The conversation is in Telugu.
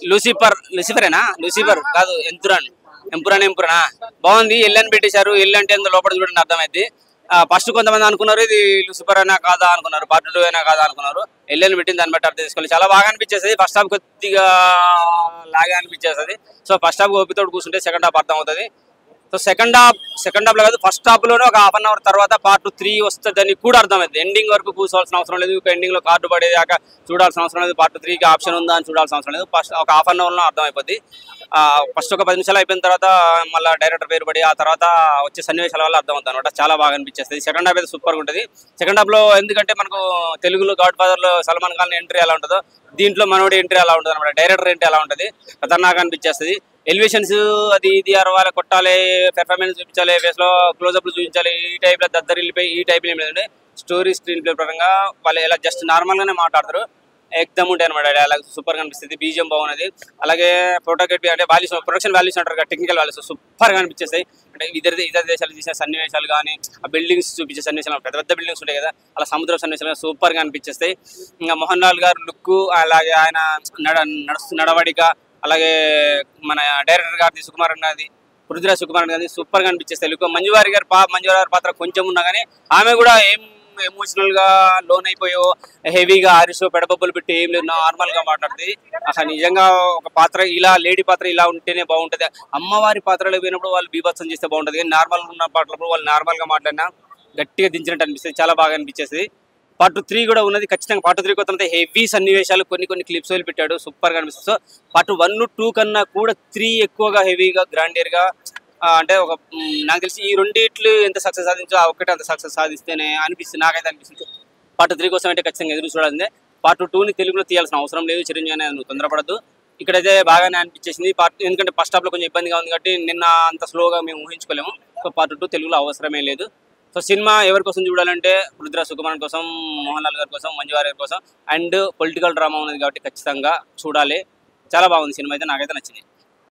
లూసిఫరేనా? లూసిఫర్ కాదు, ఎంపురానా బాగుంది. ఎల్ అని పెట్టేశారు. ఎల్ అంటే లోపల చూడండి అర్థమైంది. ఫస్ట్ కొంతమంది అనుకున్నారు ఇది లూసిఫర్ అయినా కాదా అనుకున్నారు, పార్ట్ 2 అయినా కాదా అనుకున్నారు. ఎల్ అని పెట్టింది, దాన్ని బట్టి అర్థం చేసుకోవాలి. చాలా బాగా అనిపించేస్తుంది. ఫస్ట్ హాఫ్ కొద్దిగా లాగా అనిపించేస్తుంది. సో ఫస్ట్ హాఫ్ ఓపికతో కూర్చుంటే సెకండ్ హాఫ్ అర్థం అవుతుంది. సో సెకండ్ హాఫ్ లో కాదు, ఫస్ట్ హాఫ్ లోనే ఒక హాఫ్ అన్ అవర్ తర్వాత పార్ట్ 3 వస్తుందని కూడా అర్థమైంది. ఎండింగ్ వరకు కూర్చోవాల్సిన అవసరం లేదు. ఎండింగ్ లో కార్డు పడేదాకా చూడాల్సిన అవసరం లేదు. పార్ట్ 3కి ఆప్షన్ ఉందా అని చూడాల్సిన అవసరం లేదు. ఫస్ట్ ఒక హాఫ్ అన్ అవర్ లో అర్థమైపోద్ది. ఫస్ట్ ఒక 10 నిమిషాలు అయిపోయిన తర్వాత మళ్ళీ డైరెక్టర్ పేరు పడి ఆ తర్వాత వచ్చే సన్నివేశాల వల్ల అర్థం అవుతుంది అనమాట. చాలా బాగా అనిపించేస్తుంది. సెకండ్ హాఫ్ అయితే సూపర్గా ఉంటుంది. సెకండ్ హాఫ్ లో ఎందుకంటే మనకు తెలుగులో గాడ్ ఫాదర్ లో సల్మాన్ ఖాన్ ఎంట్రీ ఎలా ఉంటుందో దీంట్లో మనోడి ఎంట్రీ ఎలా ఉంటుంది అనమాట. డైరెక్టర్ ఎంట్రీ ఎలా ఉంటుంది, ఖతర్నాక్ అనిపించేస్తుంది. ఎలివేషన్స్ అది ఇది అరవాలి, కొట్టాలి, పెర్ఫార్మెన్స్ చూపించాలి, ఫేస్ లో క్లోజ్అప్లు చూపించాలి, ఈ టైప్ లో దద్దరు వెళ్ళిపోయి ఈ టైప్ ఏం లేదండి. స్టోరీ స్క్రీన్ ప్లే పరంగా వాళ్ళు ఎలా జస్ట్ నార్మల్ గానే మాట్లాడతారు. ఎక్దమ్ ఉంటాయి అనమాట. డైలాగ్ సూపర్ గా అనిపిస్తుంది. బీజిఎం బాగున్నది. అలాగే ఫోటోగ్రఫీ అంటే వాల్యూస్, ప్రొడక్షన్ వాల్యూస్ అంటారు, టెక్నికల్ వాల్యూస్ సూపర్ గా అనిపించేస్తాయి. అంటే ఇతర దేశాలు తీసిన సన్నివేశాలు కానీ, ఆ బిల్డింగ్స్ చూపించే సన్నివేశాలు, పెద్ద పెద్ద బిల్డింగ్స్ ఉంటాయి కదా, అలా సముద్ర సన్నివేశాలు సూపర్ గా అనిపించేస్తాయి. ఇంకా మోహన్ లాల్ గారు లుక్, అలాగే ఆయన నడవడిక, అలాగే మన డైరెక్టర్ గారిది సుకుమారన్ గారిది, పృథ్వీరాజ్ సుకుమారన్ గారిది సూపర్ గా అనిపించేస్తాయి. మంజువారి గారి పాత్ర కొంచెం ఉన్నా కానీ ఆమె కూడా ఏం ఎమోషనల్ గా లోన్ అయిపోయో హెవీగా ఆరిషో పెడబొబ్బులు పెట్టి ఏం లేదు, నార్మల్ గా మాట్లాడుతుంది. అసలు నిజంగా ఒక పాత్ర ఇలా లేడీ పాత్ర ఇలా ఉంటేనే బాగుంటది. అమ్మవారి పాత్రలు పోయినప్పుడు వాళ్ళు బీభత్సం చేస్తే బాగుంటది. కానీ నార్మల్ ఉన్న పాటలప్పుడు వాళ్ళు నార్మల్ గా మాట్లాడినా గట్టిగా దించినట్టు అనిపిస్తుంది. చాలా బాగా అనిపించేస్తుంది. పార్ట్ 3 కూడా ఉన్నది. ఖచ్చితంగా పార్ట్ 3 కొత్త హెవీ సన్నివేశాలు కొన్ని క్లిప్స్ వదిలి పెట్టాడు. సూపర్ గా అనిపిస్తుంది. సో పార్ట్ 1, 2 కన్నా కూడా 3 ఎక్కువగా హెవీగా గ్రాండియర్ గా, అంటే ఒక నాకు తెలిసి ఈ రెండిట్లు ఎంత సక్సెస్ సాధించో ఆ ఒక్కటే అంత సక్సెస్ సాధిస్తేనే అనిపిస్తుంది. నాకైతే అనిపిస్తుంది పార్ట్ 3 కోసం అయితే ఖచ్చితంగా ఎదురు చూడాలి. పార్ట్ 2ని తెలుగులో తీయాల్సిన అవసరం లేదు. చిరంజీవి అనేది నువ్వు తొందరపడద్దు. ఇక్కడైతే బాగానే అనిపించేసింది. ఎందుకంటే ఫస్ట్ హాఫ్ లో కొంచెం ఇబ్బందిగా ఉంది కాబట్టి నిన్న అంత స్లోగా మేము ఊహించుకోలేము. సో పార్ట్ 2 తెలుగులో అవసరమే లేదు. సో సినిమా ఎవరి కోసం చూడాలంటే పృథ్వీరాజ్ సుకుమారన్ కోసం, మోహన్ లాల్ గారి కోసం, మంజువారి గారి కోసం, అండ్ పొలిటికల్ డ్రామా ఉన్నది కాబట్టి ఖచ్చితంగా చూడాలి. చాలా బాగుంది సినిమా అయితే, నాకైతే నచ్చింది.